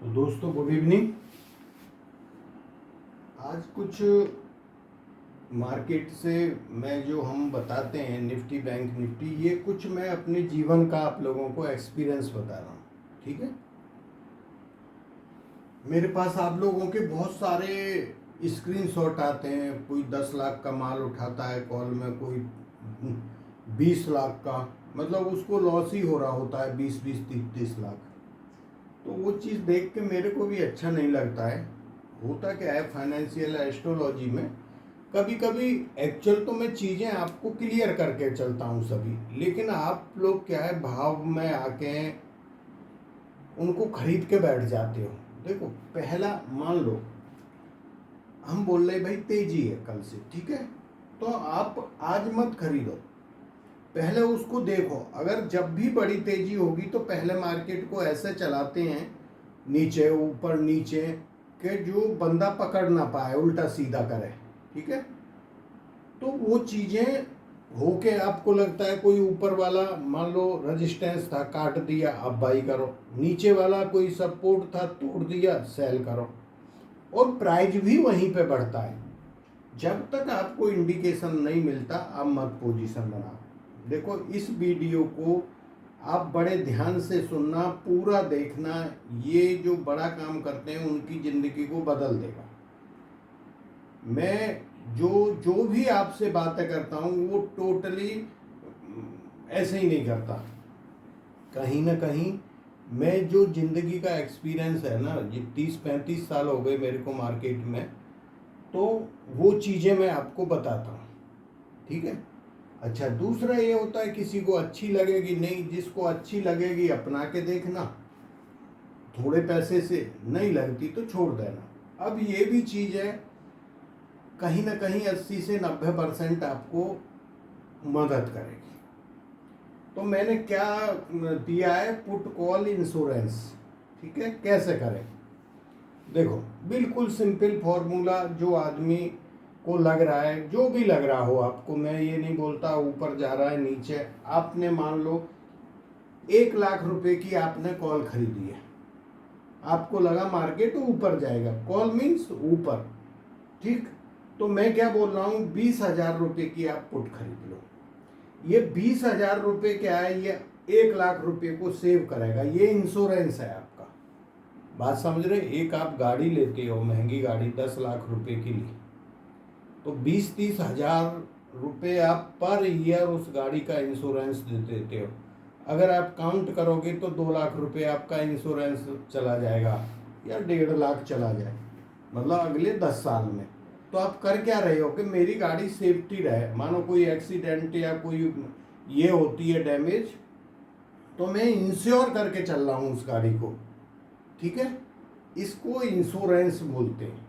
तो दोस्तों good evening. आज कुछ मार्केट से मैं जो हम बताते हैं निफ्टी बैंक निफ्टी, ये कुछ मैं अपने जीवन का आप लोगों को एक्सपीरियंस बता रहा हूँ। ठीक है, मेरे पास आप लोगों के बहुत सारे स्क्रीनशॉट आते हैं। कोई 10 लाख का माल उठाता है कॉल में, कोई 20 लाख का, मतलब उसको लॉस ही हो रहा होता है 20-20 30-30 लाख। तो वो चीज़ देख के मेरे को भी अच्छा नहीं लगता है। होता क्या है फाइनेंशियल एस्ट्रोलॉजी में, कभी कभी एक्चुअल तो मैं चीज़ें आपको क्लियर करके चलता हूँ सभी, लेकिन आप लोग क्या है भाव में आके उनको खरीद के बैठ जाते हो। देखो, पहला मान लो हम बोल रहे भाई तेजी है कल से, ठीक है, तो आप आज मत खरीदो, पहले उसको देखो। अगर जब भी बड़ी तेजी होगी तो पहले मार्केट को ऐसे चलाते हैं नीचे ऊपर नीचे कि जो बंदा पकड़ ना पाए, उल्टा सीधा करे। ठीक है, तो वो चीजें होके आपको लगता है कोई ऊपर वाला मान लो रेजिस्टेंस था काट दिया, आप बाई करो, नीचे वाला कोई सपोर्ट था तोड़ दिया, सेल करो, और प्राइस भी वहीं पे बढ़ता है। जब तक आपको इंडिकेशन नहीं मिलता आप मत पोजीशन बनाओ। देखो, इस वीडियो को आप बड़े ध्यान से सुनना, पूरा देखना। ये जो बड़ा काम करते हैं उनकी जिंदगी को बदल देगा। मैं जो जो भी आपसे बातें करता हूँ वो टोटली ऐसे ही नहीं करता। कहीं ना कहीं मैं जो जिंदगी का एक्सपीरियंस है ना, ये 30-35 साल हो गए मेरे को मार्केट में, तो वो चीज़ें मैं आपको बताता हूँ। ठीक है, अच्छा, दूसरा ये होता है किसी को अच्छी लगेगी नहीं, जिसको अच्छी लगेगी अपना के देखना, थोड़े पैसे से नहीं लगती तो छोड़ देना। अब ये भी चीज़ है, कहीं ना कहीं 80 से 90% आपको मदद करेगी। तो मैंने क्या दिया है, पुट कॉल इंश्योरेंस। ठीक है, कैसे करें? देखो, बिल्कुल सिंपल फॉर्मूला, जो आदमी को लग रहा है, जो भी लग रहा हो आपको, मैं ये नहीं बोलता ऊपर जा रहा है नीचे। आपने मान लो 1 लाख रुपए की आपने कॉल खरीदी है, आपको लगा मार्केट ऊपर जाएगा, कॉल मीन्स ऊपर, ठीक, तो मैं क्या बोल रहा हूँ, 20,000 रुपए की आप पुट खरीद लो। ये 20,000 रुपए क्या है, ये 1 लाख रुपए को सेव करेगा। ये इंश्योरेंस है आपका। बात समझ रहे? एक आप गाड़ी लेते हो, महंगी गाड़ी 10 लाख रुपए की ली, तो 20-30 हजार रुपए आप पर ईयर उस गाड़ी का इंश्योरेंस दे देते हो। अगर आप काउंट करोगे तो 2 लाख रुपए आपका इंश्योरेंस चला जाएगा, या 1.5 लाख चला जाए, मतलब अगले 10 साल में। तो आप कर क्या रहे हो कि मेरी गाड़ी सेफ्टी रहे, मानो कोई एक्सीडेंट या कोई ये होती है डैमेज, तो मैं इंश्योर करके चल रहा हूँ उस गाड़ी को। ठीक है, इसको इंश्योरेंस बोलते हैं।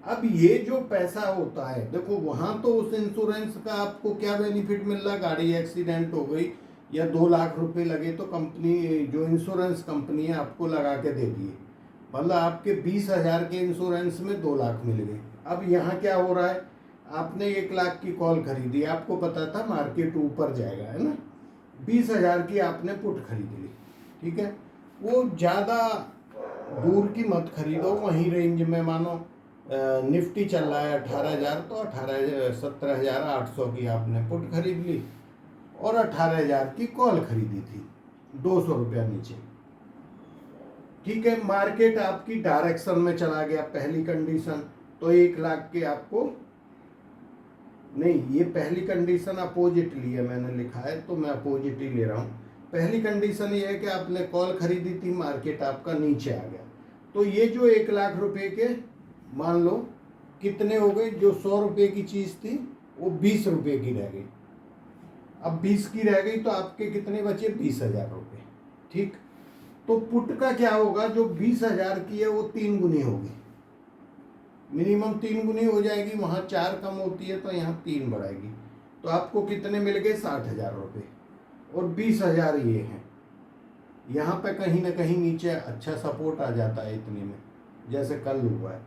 अब ये जो पैसा होता है, देखो वहां तो उस इंश्योरेंस का आपको क्या बेनिफिट मिल रहा है, गाड़ी एक्सीडेंट हो गई या 2 लाख रुपए लगे तो कंपनी, जो इंश्योरेंस कंपनी है, आपको लगा के दे दिए, मतलब आपके 20,000 के इंश्योरेंस में 2 लाख मिल गए। अब यहाँ क्या हो रहा है, आपने 1 लाख की कॉल खरीदी, आपको पता था मार्केट ऊपर जाएगा, है ना, 20,000 की आपने पुट खरीद ली। ठीक है, वो ज़्यादा दूर की मत खरीदो, वहीं रेंज में, मानो निफ्टी चल रहा है 18,000, तो 17,800 की आपने पुट खरीद ली और 18,000 की कॉल खरीदी थी, 200 रुपया नीचे। ठीक है, मार्केट आपकी डायरेक्शन में चला गया, पहली कंडीशन। तो 1 लाख के आपको नहीं, ये पहली कंडीशन अपोजिट ली है, मैंने लिखा है तो मैं अपोजिट ही ले रहा हूँ। पहली कंडीशन ये है कि आपने कॉल खरीदी थी, मार्केट आपका नीचे आ गया, तो ये जो 1 लाख रुपए के मान लो कितने हो गए, जो 100 रुपए की चीज थी वो 20 रुपए की रह गई। अब 20 की रह गई तो आपके कितने बचे, 20,000 रुपए। ठीक, तो पुट का क्या होगा, जो 20,000 की है वो 3 गुनी होगी, मिनिमम 3 गुनी हो जाएगी। वहां 4 कम होती है तो यहाँ 3 बढ़ाएगी, तो आपको कितने मिल गए, 60,000 रुपए, और 20,000 ये हैं। यहाँ पे कहीं ना कहीं नीचे अच्छा सपोर्ट आ जाता है इतने में, जैसे कल हुआ है,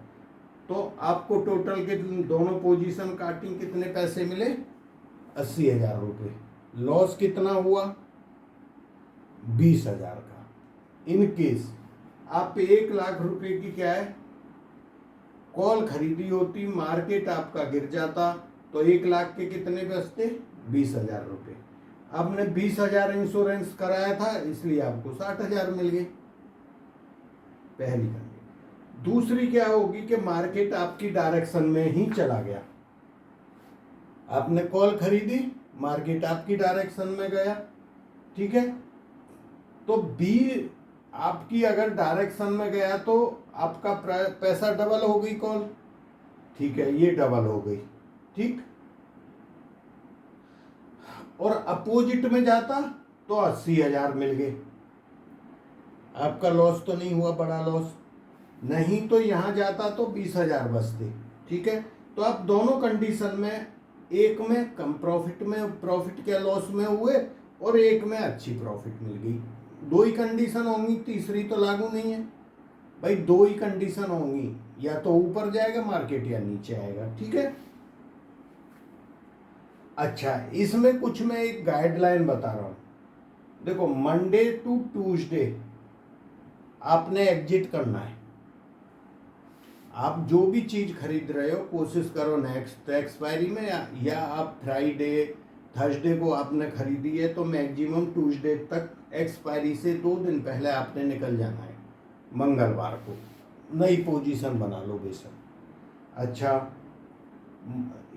तो आपको टोटल के दोनों पोजीशन काटी, कितने पैसे मिले, 80,000 रुपये। लॉस कितना हुआ, 20,000 का। इन केस आप 1 लाख रुपए की क्या है कॉल खरीदी होती, मार्केट आपका गिर जाता, तो 1 लाख के कितने बचते? 20,000 रुपये। आपने 20,000 इंश्योरेंस कराया था, इसलिए आपको 60,000 मिल गए। पहली कंडीशन। दूसरी क्या होगी कि मार्केट आपकी डायरेक्शन में ही चला गया। आपने कॉल खरीदी, मार्केट आपकी डायरेक्शन में गया, ठीक है, तो बी आपकी अगर डायरेक्शन में गया तो आपका पैसा डबल हो गई कॉल, ठीक है, ये डबल हो गई, ठीक। और अपोजिट में जाता तो 80,000 मिल गए, आपका लॉस तो नहीं हुआ, बड़ा लॉस नहीं, तो यहां जाता तो 20,000 बचते, ठीक है। तो आप दोनों कंडीशन में, एक में कम प्रॉफिट के लॉस में हुए और एक में अच्छी प्रॉफिट मिल गई। दो ही कंडीशन होंगी, तीसरी तो लागू नहीं है भाई, दो ही कंडीशन होंगी, या तो ऊपर जाएगा मार्केट या नीचे आएगा, ठीक है। अच्छा, इसमें कुछ मैं एक गाइडलाइन बता रहा हूं। देखो, मंडे टू ट्यूसडे आपने एग्जिट करना है। आप जो भी चीज खरीद रहे हो कोशिश करो नेक्स्ट एक्सपायरी में, या आप फ्राइडे थर्सडे को आपने खरीदी है तो मैक्सिमम ट्यूसडे तक, एक्सपायरी से 2 दिन पहले आपने निकल जाना है। मंगलवार को नई पोजीशन बना लो बेशक। अच्छा,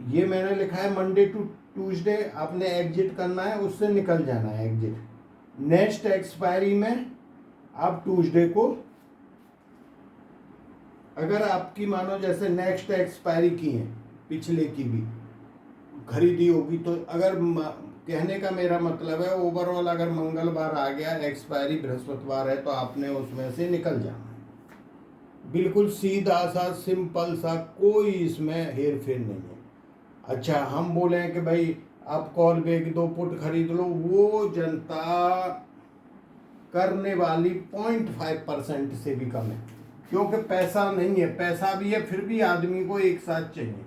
ये मैंने लिखा है मंडे टू ट्यूसडे आपने एग्जिट करना है, उससे निकल जाना है एग्जिट। नेक्स्ट एक्सपायरी में आप ट्यूसडे को, अगर आपकी मानो जैसे नेक्स्ट एक्सपायरी की है, पिछले की भी खरीदी होगी, तो अगर कहने का मेरा मतलब है ओवरऑल अगर मंगलवार आ गया, एक्सपायरी बृहस्पतिवार है, तो आपने उसमें से निकल जाना है। बिल्कुल सीधा सा सिंपल सा, कोई इसमें हेर फेर नहीं है। अच्छा, हम बोले कि भाई आप कॉल बेच दो, पुट खरीद लो, वो जनता करने वाली 0.5% से भी कम है, क्योंकि पैसा नहीं है, पैसा भी है फिर भी आदमी को एक साथ चाहिए।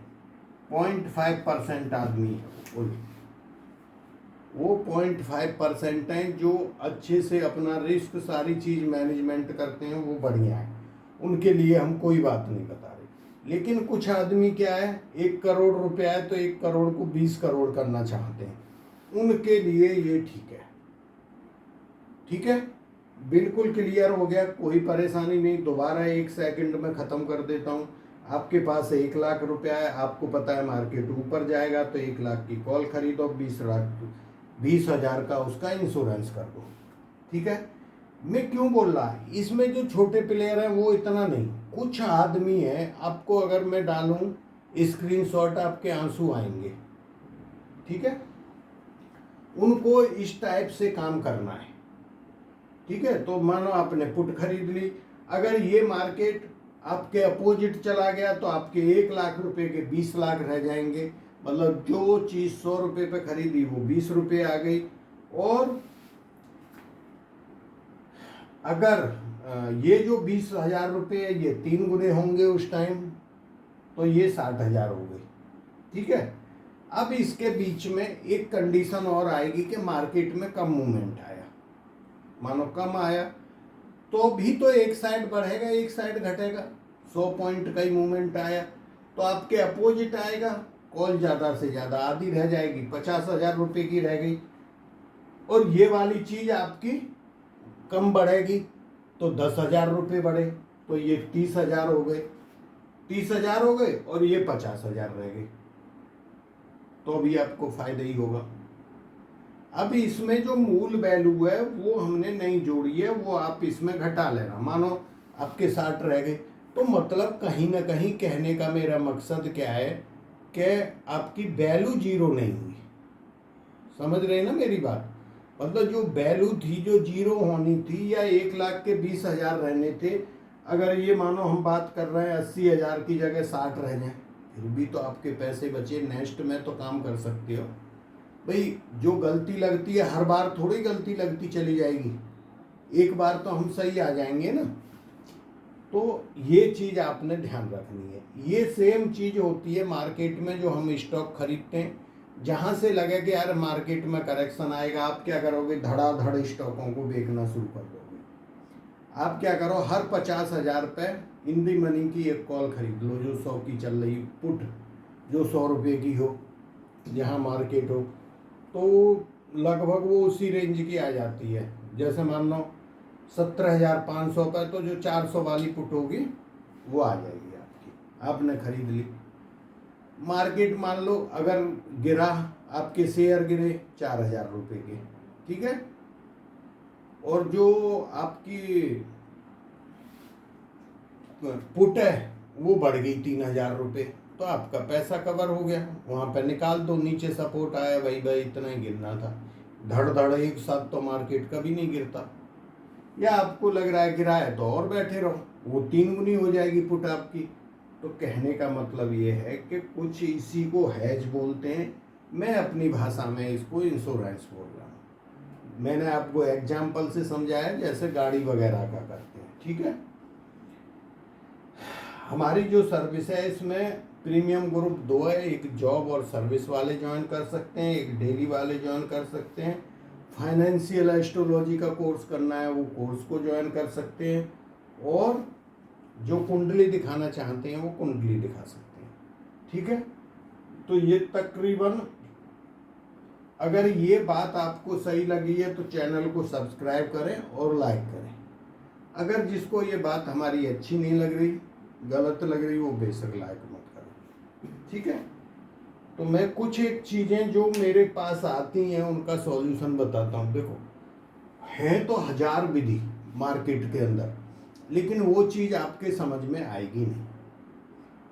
0.5% आदमी है, वो 0.5% है जो अच्छे से अपना रिस्क सारी चीज मैनेजमेंट करते हैं, वो बढ़िया है, उनके लिए हम कोई बात नहीं बता रहे। लेकिन कुछ आदमी क्या है, 1 करोड़ रुपया है तो 1 करोड़ को 20 करोड़ करना चाहते हैं, उनके लिए ये ठीक है, ठीक है। बिल्कुल क्लियर हो गया, कोई परेशानी नहीं। दोबारा 1 सेकंड में खत्म कर देता हूँ। आपके पास 1 लाख रुपया है, आपको पता है मार्केट ऊपर जाएगा, तो 1 लाख की कॉल खरीदो, 20,000 का उसका इंश्योरेंस कर दो, ठीक है। मैं क्यों बोल रहा है, इसमें जो छोटे प्लेयर हैं वो इतना नहीं, कुछ आदमी है, आपको अगर मैं डालूं स्क्रीनशॉट आपके आंसू आएंगे, ठीक है। उनको इस टाइप से काम करना है, ठीक है। तो मानो आपने पुट खरीद ली, अगर ये मार्केट आपके अपोजिट चला गया तो आपके 1 लाख रुपए के 20 लाख रह जाएंगे, मतलब जो चीज 100 रुपए पे खरीदी वो 20 रुपए आ गई। और अगर ये जो 20,000 रुपये ये 3 गुने होंगे उस टाइम, तो ये 60,000 हो गई, ठीक है। अब इसके बीच में एक कंडीशन और आएगी कि मार्केट में कम मूवमेंट आया, मानो कम आया तो भी तो एक साइड बढ़ेगा एक साइड घटेगा, 100 पॉइंट का ही मूवमेंट आया तो आपके अपोजिट आएगा, कॉल ज़्यादा से ज़्यादा आधी रह जाएगी, 50,000 रुपये की रह गई, और ये वाली चीज़ आपकी कम बढ़ेगी तो 10,000 रुपये बढ़े, तो ये 30,000 हो गए, 30,000 हो गए और ये 50,000 रह गए, तो अभी आपको फायदा ही होगा। अब इसमें जो मूल वैल्यू है वो हमने नहीं जोड़ी है, वो आप इसमें घटा लेना। मानो आपके 60 रह गए, तो मतलब कहीं ना कहीं कहने का मेरा मकसद क्या है कि आपकी वैल्यू जीरो नहीं हुई। समझ रहे हैं ना मेरी बात? मतलब जो वैल्यू थी जो जीरो होनी थी, या 1 लाख के 20,000 रहने थे, अगर ये मानो हम बात कर रहे हैं 80,000 की जगह 60 रह जाए, फिर भी तो आपके पैसे बचे, नेक्स्ट में तो काम कर सकते हो। भाई जो गलती लगती है हर बार थोड़ी गलती लगती चली जाएगी, एक बार तो हम सही आ जाएंगे ना। तो ये चीज़ आपने ध्यान रखनी है। ये सेम चीज़ होती है मार्केट में, जो हम स्टॉक खरीदते हैं, जहाँ से लगे कि यार मार्केट में करेक्शन आएगा, आप क्या करोगे, धड़ाधड़ स्टॉकों को बेचना शुरू कर दोगे। आप क्या करो, हर 50,000 पे हिंदी मनी की एक कॉल खरीद लो जो 100 की चल रही पुट, जो 100 रुपये की हो, जहाँ मार्केट हो, तो लगभग वो उसी रेंज की आ जाती है। जैसे मान लो 17,500 पे, तो जो 400 वाली पुट होगी वो आ जाएगी आपकी, आपने खरीद ली। मार्केट मान लो अगर गिरा, आपके शेयर गिरे 4,000 रुपये के, ठीक है, और जो आपकी पुट है वो बढ़ गई 3,000 रुपये, तो आपका पैसा कवर हो गया। वहाँ पे निकाल दो, नीचे सपोर्ट आया, भाई इतना ही गिरना था, धड़ धड़ एक साथ तो मार्केट कभी नहीं गिरता। या आपको लग रहा है गिरा है तो और बैठे रहो, वो 3 गुनी हो जाएगी पुट आपकी। तो कहने का मतलब ये है कि कुछ इसी को हैज बोलते हैं, मैं अपनी भाषा में इसको इंश्योरेंस बोल रहा हूँ। मैंने आपको एग्जाम्पल से समझाया जैसे गाड़ी वगैरह का करते हैं, ठीक है। हमारी जो सर्विस है इसमें प्रीमियम ग्रुप 2 है, एक जॉब और सर्विस वाले ज्वाइन कर सकते हैं, एक डेली वाले ज्वाइन कर सकते हैं। फाइनेंशियल एस्ट्रोलॉजी का कोर्स करना है वो कोर्स को ज्वाइन कर सकते हैं, और जो कुंडली दिखाना चाहते हैं वो कुंडली दिखा सकते हैं, ठीक है। तो ये तकरीबन, अगर ये बात आपको सही लगी है तो चैनल को सब्सक्राइब करें और लाइक करें। अगर जिसको ये बात हमारी अच्छी नहीं लग रही, गलत लग रही, वो बेशक लाइक मत करें, ठीक है। तो मैं कुछ एक चीज़ें जो मेरे पास आती हैं उनका सॉल्यूशन बताता हूँ। देखो, है तो 1000 विधि मार्केट के अंदर, लेकिन वो चीज़ आपके समझ में आएगी नहीं,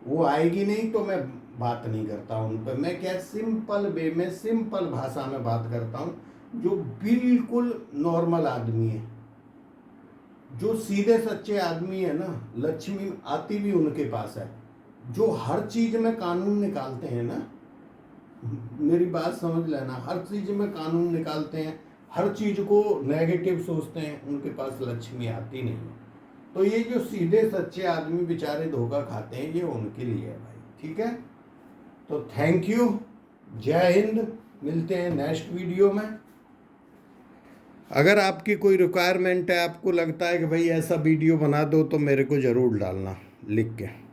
वो आएगी नहीं तो मैं बात नहीं करता उन पर। मैं क्या सिंपल वे में, सिंपल भाषा में बात करता हूँ, जो बिल्कुल नॉर्मल आदमी है, जो सीधे सच्चे आदमी है ना, लक्ष्मी आती भी उनके पास है। जो हर चीज़ में कानून निकालते हैं ना, मेरी बात समझ लेना, हर चीज़ में कानून निकालते हैं, हर चीज़ को नेगेटिव सोचते हैं, उनके पास लक्ष्मी आती नहीं है। तो ये जो सीधे सच्चे आदमी बेचारे धोखा खाते हैं, ये उनके लिए है भाई, ठीक है। तो थैंक यू, जय हिंद, मिलते हैं नेक्स्ट वीडियो में। अगर आपकी कोई रिक्वायरमेंट है, आपको लगता है कि भाई ऐसा वीडियो बना दो, तो मेरे को ज़रूर डालना लिख के।